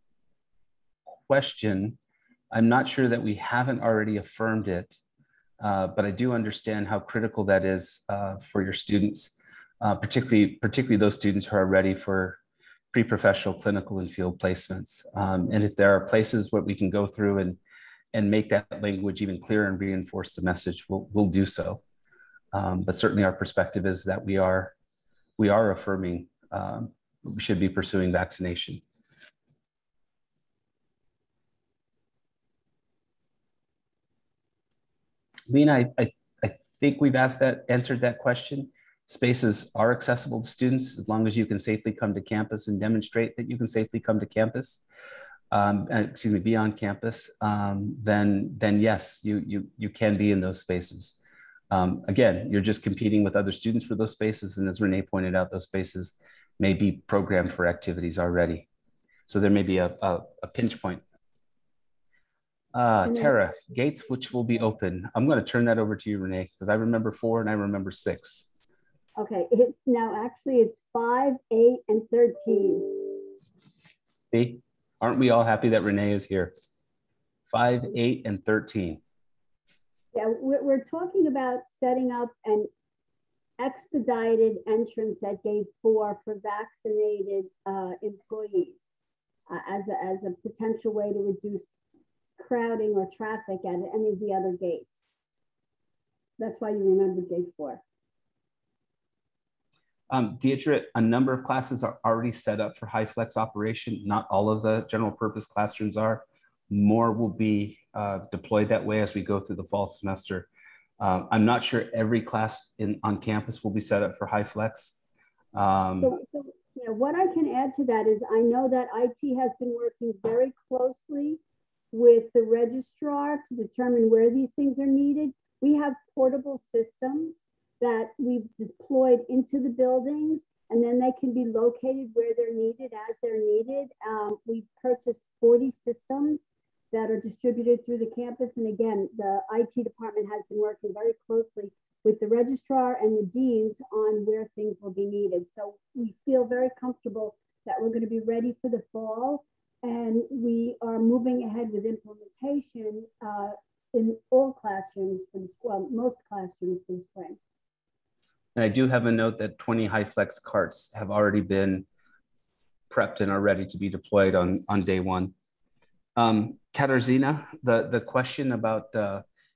question. I'm not sure that we haven't already affirmed it, but I do understand how critical that is for your students, particularly those students who are ready for pre-professional clinical and field placements. And if there are places where we can go through and make that language even clearer and reinforce the message, we'll do so. But certainly our perspective is that we are affirming we should be pursuing vaccination. Lena, I think we've answered that question. Spaces are accessible to students as long as you can safely come to campus and demonstrate that you can safely come to campus, be on campus, then yes, you can be in those spaces. Again, you're just competing with other students for those spaces. And as Rene pointed out, those spaces may be programmed for activities already. So there may be a pinch point. Tara, gates which will be open. I'm going to turn that over to you, Rene, because I remember 4 and I remember 6. Okay, now actually it's 5, 8, and 13. See, aren't we all happy that Rene is here? 5, 8, and 13. Yeah, we're talking about setting up an expedited entrance at gate 4 for vaccinated employees as a potential way to reduce crowding or traffic at any of the other gates. That's why you remember gate 4. Deidre, a number of classes are already set up for high flex operation. Not all of the general purpose classrooms are. More will be deployed that way as we go through the fall semester. I'm not sure every class on campus will be set up for high flex. What I can add to that is I know that IT has been working very closely with the registrar to determine where these things are needed. We have portable systems that we've deployed into the buildings, and then they can be located where they're needed as they're needed. We've purchased 40 systems that are distributed through the campus. And again, the IT department has been working very closely with the registrar and the deans on where things will be needed. So we feel very comfortable that we're going to be ready for the fall, and we are moving ahead with implementation in all classrooms for the well, most classrooms for the spring. And I do have a note that 20 high flex carts have already been prepped and are ready to be deployed on day 1. Katarzyna, the question about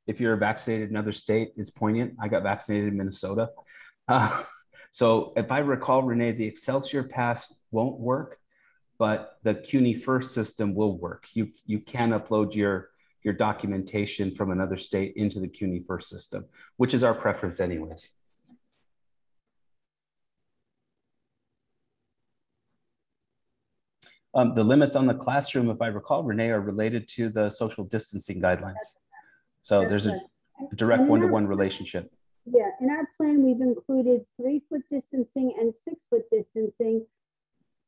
if you're vaccinated in another state is poignant. I got vaccinated in Minnesota. So if I recall, Rene, the Excelsior Pass won't work, but the CUNY First system will work. You can upload your documentation from another state into the CUNY First system, which is our preference anyways. The limits on the classroom, if I recall, Rene, are related to the social distancing guidelines. So there's a direct one-to-one relationship. Yeah, in our plan, we've included 3-foot distancing and 6-foot distancing.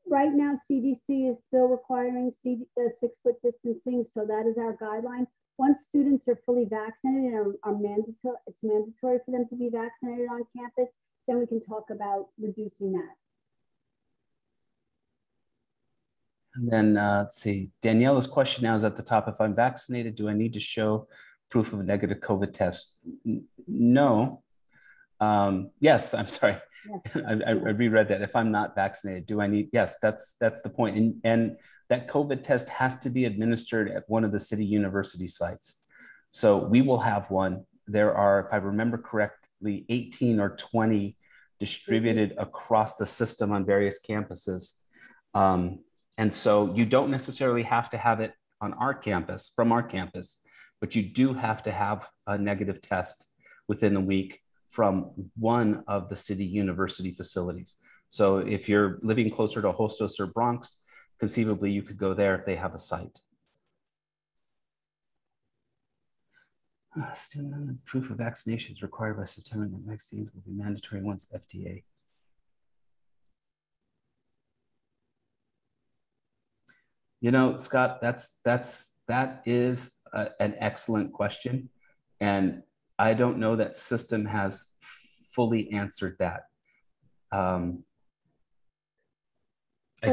Right now, CDC is still requiring 6-foot distancing, so that is our guideline. Once students are fully vaccinated and are mandatory, it's mandatory for them to be vaccinated on campus, then we can talk about reducing that. And then let's see, Daniela's question now is at the top. If I'm vaccinated, do I need to show proof of a negative COVID test? No. Yes, I'm sorry. Yes. I reread that. If I'm not vaccinated, do I need? Yes, that's the point. And that COVID test has to be administered at one of the city university sites. So we will have one. There are, if I remember correctly, 18 or 20 distributed across the system on various campuses. And so you don't necessarily have to have it on our campus, from our campus, but you do have to have a negative test within a week from one of the city university facilities. So if you're living closer to Hostos or Bronx, conceivably you could go there if they have a site. Student proof of vaccination is required by September. The vaccines will be mandatory once FDA. You know, Scott, that is an excellent question. And I don't know that system has fully answered that. I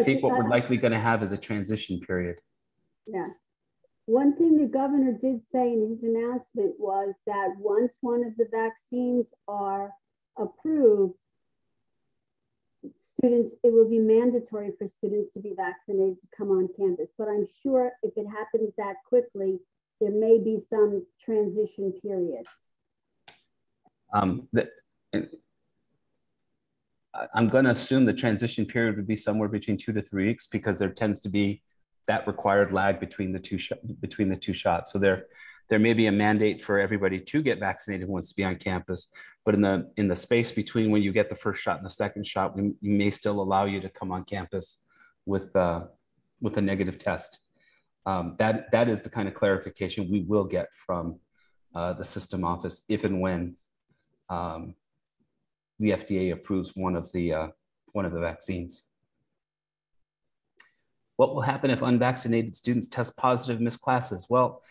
think what we're likely going to have is a transition period. Yeah. One thing the governor did say in his announcement was that once one of the vaccines are approved, students, it will be mandatory for students to be vaccinated to come on campus. But I'm sure if it happens that quickly, there may be some transition period. I'm going to assume the transition period would be somewhere between 2 to 3 weeks because there tends to be that required lag between the two shots. So there may be a mandate for everybody to get vaccinated who wants to be on campus, but in the space between when you get the first shot and the second shot, we may still allow you to come on campus with a negative test. That is the kind of clarification we will get from the system office if and when the FDA approves one of the vaccines. What will happen if unvaccinated students test positive, miss classes? Well,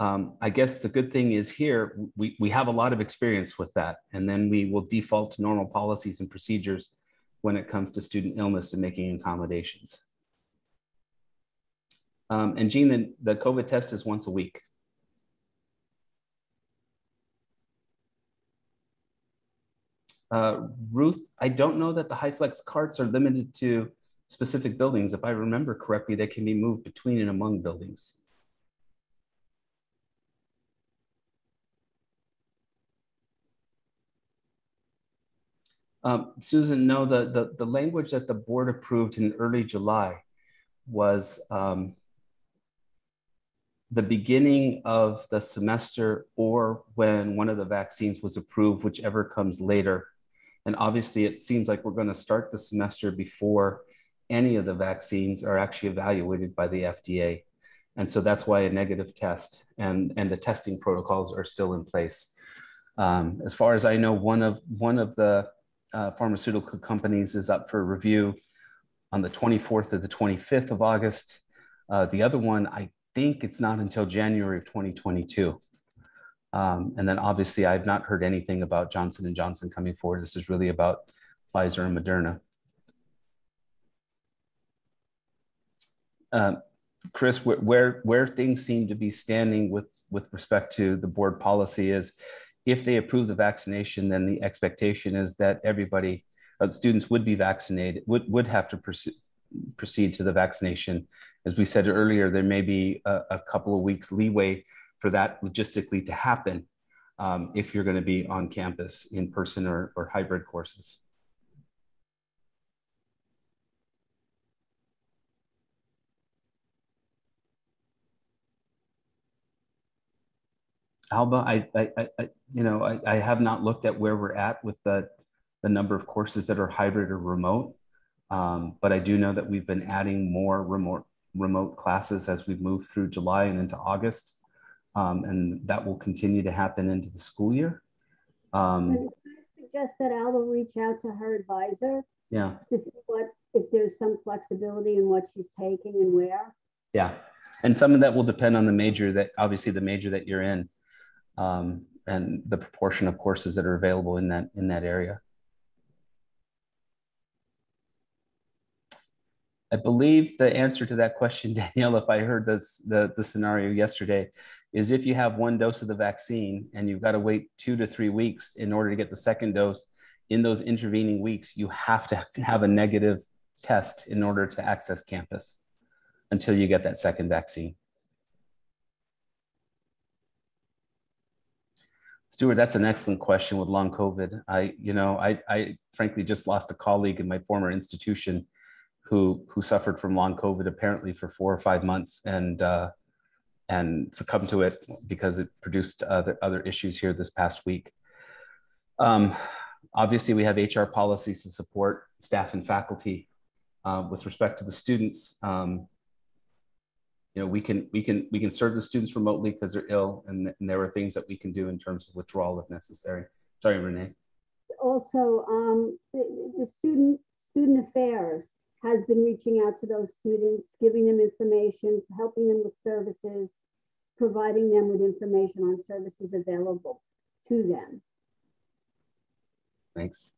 I guess the good thing is here, we have a lot of experience with that. And then we will default to normal policies and procedures when it comes to student illness and making accommodations. And Jean, the COVID test is once a week. Ruth, I don't know that the HyFlex carts are limited to specific buildings. If I remember correctly, they can be moved between and among buildings. Susan, no, the language that the board approved in early July was the beginning of the semester or when one of the vaccines was approved, whichever comes later. And obviously it seems like we're going to start the semester before any of the vaccines are actually evaluated by the FDA. And so that's why a negative test and the testing protocols are still in place. As far as I know, one of the pharmaceutical companies is up for review on the 24th or the 25th of August. The other one, I think it's not until January of 2022. And then obviously I've not heard anything about Johnson & Johnson coming forward. This is really about Pfizer and Moderna. Chris, where things seem to be standing with respect to the board policy is if they approve the vaccination, then the expectation is that everybody, students would be vaccinated, would have to proceed to the vaccination. As we said earlier, there may be a couple of weeks leeway for that logistically to happen if you're going to be on campus in person or hybrid courses. Alba, I have not looked at where we're at with the number of courses that are hybrid or remote, but I do know that we've been adding more remote classes as we've moved through July and into August, and that will continue to happen into the school year. Can I suggest that Al will reach out to her advisor Yeah. to see if there's some flexibility in what she's taking and where? Yeah. And some of that will depend on the major obviously the major that you're in, and the proportion of courses that are available in that area. I believe the answer to that question, Danielle, if I heard the scenario yesterday, is if you have one dose of the vaccine and you've got to wait 2 to 3 weeks in order to get the second dose, in those intervening weeks, you have to have a negative test in order to access campus until you get that second vaccine. Stuart, that's an excellent question with long COVID. I frankly just lost a colleague in my former institution who suffered from long COVID apparently for 4 or 5 months and succumbed to it because it produced other issues here this past week. Obviously, we have HR policies to support staff and faculty. With respect to the students, we can serve the students remotely because they're ill, and there are things that we can do in terms of withdrawal if necessary. Sorry, Renee. Also, the student affairs has been reaching out to those students, giving them information, helping them with services, providing them with information on services available to them. Thanks.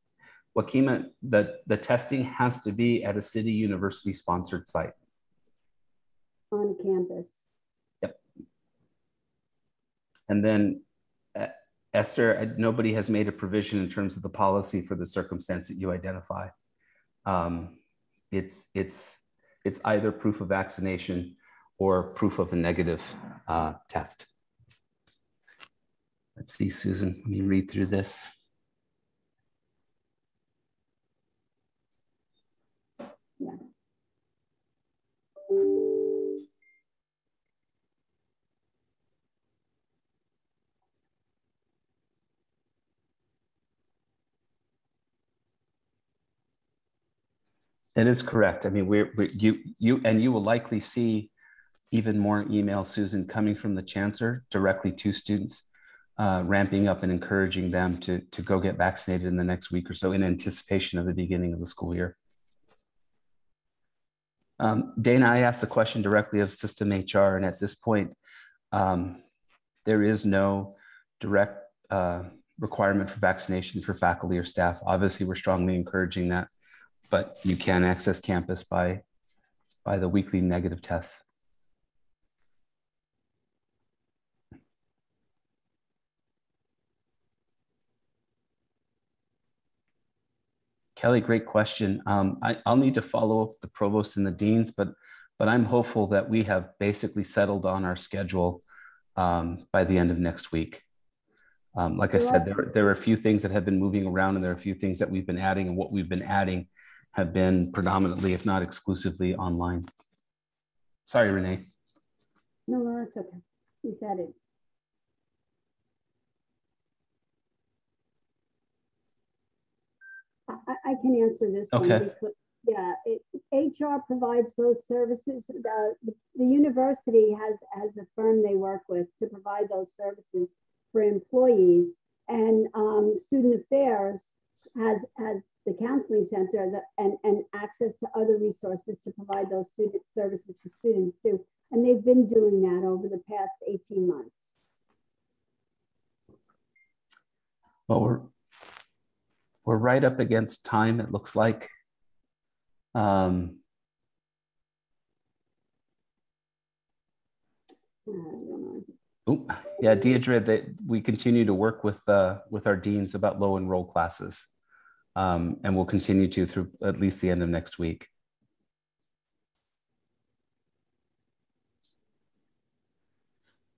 Joaquima, the testing has to be at a city university sponsored site. On campus. Yep. And then Esther, nobody has made a provision in terms of the policy for the circumstance that you identify. It's either proof of vaccination or proof of a negative test. Let's see, Susan, let me read through this. Yeah. It is correct. I mean, you will likely see even more emails, Susan, coming from the chancellor directly to students, ramping up and encouraging them to go get vaccinated in the next week or so in anticipation of the beginning of the school year. Dana, I asked the question directly of system HR, and at this point, there is no direct requirement for vaccination for faculty or staff. Obviously, we're strongly encouraging that, but you can access campus by the weekly negative tests. Kelly, great question. I'll need to follow up the provost and the deans, but I'm hopeful that we have basically settled on our schedule by the end of next week. Like I said, there are a few things that have been moving around, and there are a few things that we've been adding, and what we've been adding have been predominantly, if not exclusively, online. Sorry, Renee. No, that's okay. You said it. I can answer this one because, yeah, HR provides those services. The university has a firm they work with to provide those services for employees, and student affairs has the counseling center and access to other resources to provide those student services to students too. And they've been doing that over the past 18 months. Well, we're right up against time, it looks like. Oh, yeah, Deirdre, that we continue to work with our deans about low enroll classes, and we'll continue to through at least the end of next week.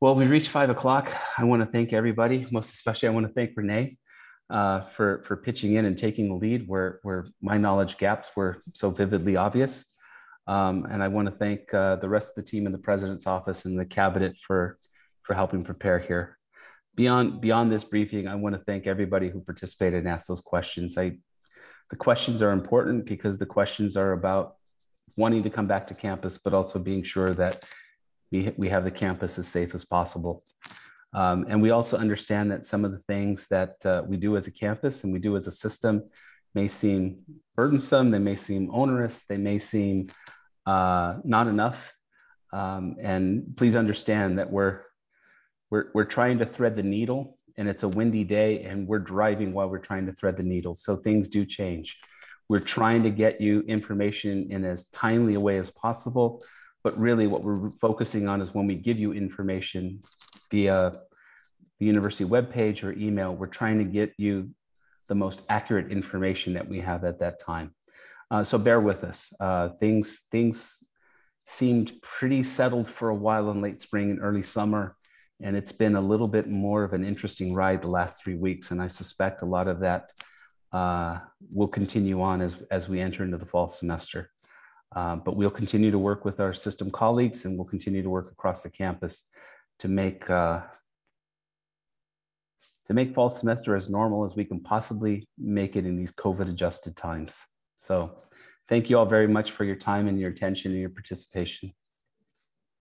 Well, we've reached 5 o'clock. I want to thank everybody. Most especially, I want to thank Rene for pitching in and taking the lead where my knowledge gaps were so vividly obvious. And I want to thank the rest of the team in the president's office and the cabinet for helping prepare here. Beyond this briefing, I want to thank everybody who participated and asked those questions. The questions are important because the questions are about wanting to come back to campus, but also being sure that we have the campus as safe as possible. And we also understand that some of the things that we do as a campus and we do as a system may seem burdensome, they may seem onerous, they may seem not enough. And please understand that we're trying to thread the needle, and it's a windy day, and we're driving while we're trying to thread the needle. So things do change. We're trying to get you information in as timely a way as possible. But really what we're focusing on is when we give you information via the university webpage or email, we're trying to get you the most accurate information that we have at that time. So bear with us. Things seemed pretty settled for a while in late spring and early summer. And it's been a little bit more of an interesting ride the last 3 weeks. And I suspect a lot of that will continue on as we enter into the fall semester. But we'll continue to work with our system colleagues, and we'll continue to work across the campus to make fall semester as normal as we can possibly make it in these COVID adjusted times. So thank you all very much for your time and your attention and your participation.